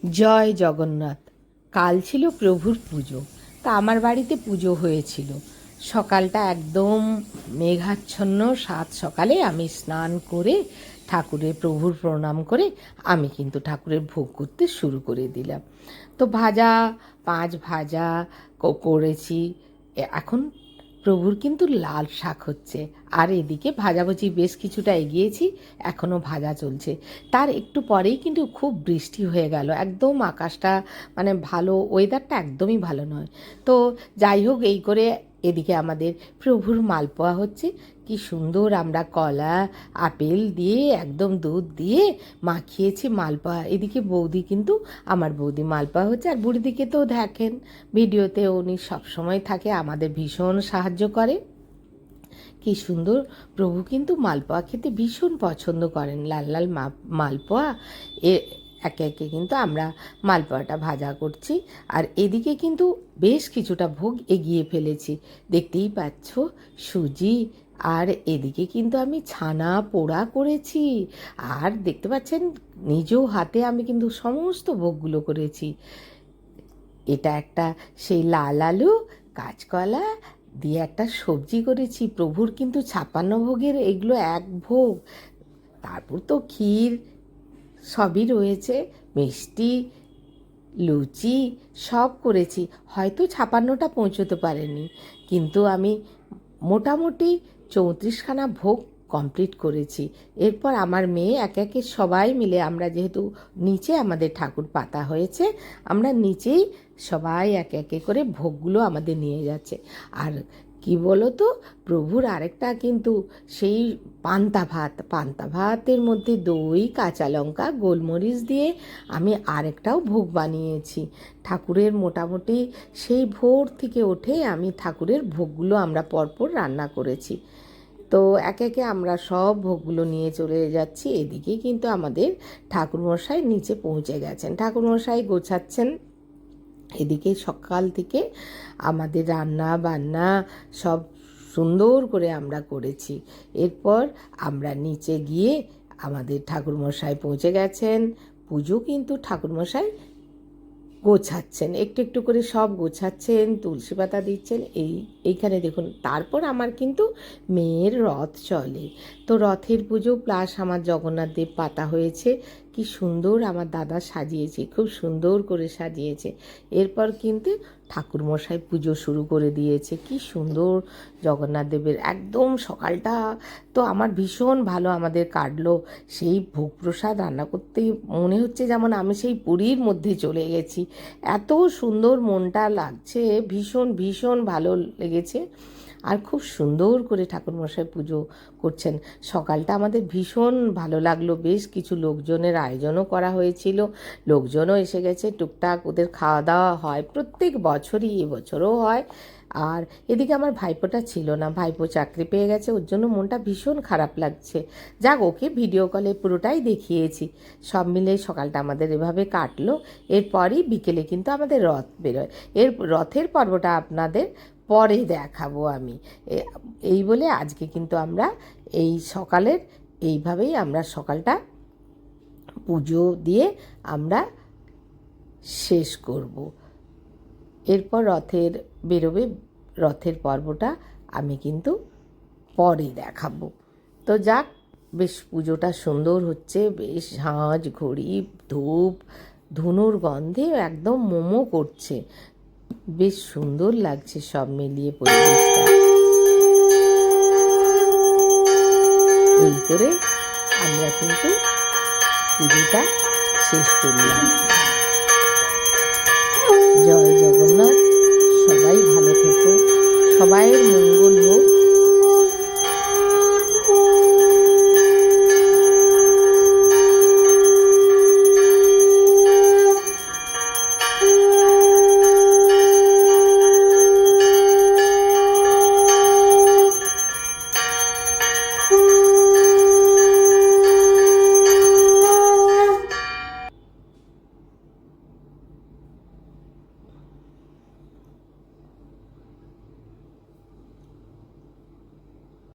জয় জগন্নাথ। কাল ছিল প্রভুর পুজো। তা আমার বাড়িতে পুজো হয়েছিল। সকালটা একদম মেঘাচ্ছন্ন। সাত সকালে আমি স্নান করে ঠাকুরের প্রভুর প্রণাম করে আমি কিন্তু ঠাকুরের ভোগ করতে শুরু করে দিলাম। তো ভাজা, 5 ভাজা করেছি। এখন প্রভুর কিন্তু লাল শাক হচ্ছে, আর এদিকে ভাজাভুজি বেশ কিছুটা এগিয়েছি, এখনও ভাজা চলছে। তার একটু পরেই কিন্তু খুব বৃষ্টি হয়ে গেল, একদম আকাশটা মানে ভালো, ওয়েদারটা একদমই ভালো নয়। তো যাই হোক, এই করে এদিকে আমাদের প্রভুর মালপোয়া হচ্ছে। কি সুন্দর আমরা কলা আপেল দিয়ে একদম দুধ দিয়ে মাখিয়েছি মালপোয়া। এদিকে বৌদি কিন্তু আমার বৌদি মালপোয়া হচ্ছে, আর বুড়িদিকে তো দেখেন ভিডিওতে, উনি সবসময় থাকে, আমাদের ভীষণ সাহায্য করে। কি সুন্দর! প্রভু কিন্তু মালপোয়া খেতে ভীষণ পছন্দ করেন, লাল লাল মালপোয়া। একে একে কিন্তু আমরা মালপোয়াটা ভাজা করছি, আর এদিকে কিন্তু বেশ কিছুটা ভোগ এগিয়ে ফেলেছি, দেখতেই পাচ্ছ। সুজি, আর এদিকে কিন্তু আমি ছানা পোড়া করেছি, আর দেখতে পাচ্ছেন নিজেও হাতে আমি কিন্তু সমস্ত ভোগগুলো করেছি। এটা একটা সেই লাল আলু কাঁচকলা দিয়ে একটা সবজি করেছি। প্রভুর কিন্তু 56 ভোগের এগুলো এক ভোগ। তারপর তো ক্ষীর সবই রয়েছে, মিষ্টি, লুচি সব করেছি। হয়তো 56টা পৌঁছতে পারেনি, কিন্তু আমি মোটামুটি 34খানা ভোগ কমপ্লিট করেছি। এরপর আমার মেয়ে একে একে সবাই মিলে, আমরা যেহেতু নিচে আমাদের ঠাকুর পাতা হয়েছে, আমরা নিচেই সবাই একে একে করে ভোগগুলো আমাদের নিয়ে যাচ্ছে। আর কি বলো তো, প্রভুর আরেকটা কিন্তু সেই পান্তা ভাতের মধ্যে দই, কাঁচা লঙ্কা, গোলমরিচ দিয়ে আমি আরেকটাও ভোগ বানিয়েছি ঠাকুরের। মোটামুটি সেই ভোর থেকে উঠে আমি ঠাকুরের ভোগগুলো আমরা পরপর রান্না করেছি। তো একে একে আমরা সব ভোগগুলো নিয়ে চলে যাচ্ছি। এদিকে কিন্তু আমাদের ঠাকুরমশাই নিচে পৌঁছে গেছেন, ঠাকুরমশাই গোছাচ্ছেন। এদিকে সকাল থেকে আমাদের রান্না বান্না সব সুন্দর করে আমরা করেছি। এরপর আমরা নিচে গিয়ে আমাদের ঠাকুরমশাই পৌঁছে গেছেন। পুজো কিন্তু ঠাকুরমশাই গোছাচ্ছেন, একটু একটু করে সব গোছাচ্ছেন, তুলসী পাতা দিচ্ছেন। এইখানে দেখুন। তারপর আমার কিন্তু মেয়ের রথ চলে, তো রথের পুজো প্লাস আমার জগন্নাথ দেব পাতা হয়েছে। কি সুন্দর আমার দাদা সাজিয়েছে, খুব সুন্দর করে সাজিয়েছে। এরপর কিন্তু ঠাকুরমশাই পুজো শুরু করে দিয়েছে। কি সুন্দর জগন্নাথ দেবের একদম সকালটা তো আমার ভীষণ ভালো আমাদের কাটলো। সেই ভোগ প্রসাদ রান্না করতেই মনে হচ্ছে যেমন আমি সেই পুরীর মধ্যে চলে গেছি। এত সুন্দর মনটা লাগছে, ভীষণ ভীষণ ভালো লেগেছে। আর খুব সুন্দর করে ঠাকুরমশাই পুজো করছেন। সকালটা আমাদের ভীষণ ভালো লাগলো। বেশ কিছু লোকজনের আয়োজনও করা হয়েছিল, লোকজনও এসে গেছে। টুকটাক ওদের খাওয়া দাওয়া হয় প্রত্যেক বছরই, এবছরও হয়। আর এদিকে আমার ভাইপোটা ছিল না, ভাইপো চাকরি পেয়ে গেছে, ওর জন্য মনটা ভীষণ খারাপ লাগছে। যাক, ওকে ভিডিও কলে পুরোটাই দেখিয়েছি। সব মিলে সকালটা আমাদের এভাবে কাটলো। এরপরই বিকেলে কিন্তু আমাদের রথ বেরোয়। এর রথের পর্বটা আপনাদের পরে দেখাবো আমি। এই বলে আজকে কিন্তু আমরা এই সকালের এইভাবেই আমরা সকালটা পুজো দিয়ে আমরা শেষ করব। এরপর রথের বেরোবে, রথের পর্বটা আমি কিন্তু পরে দেখাবো। তো যাক, বেশ পুজোটা সুন্দর হচ্ছে, বেশ ঝাঁঝ ঘড়ি ধূপ ধুনুর গন্ধে একদম মোমো করছে, বেশ সুন্দর লাগছে সব মিলিয়ে পরিবেশটা। এই করে আমরা কিন্তু পুজোটা শেষ করলাম। জয় জগন্নাথ। সবাই ভালো থেকো, সবাইয়ের মঙ্গল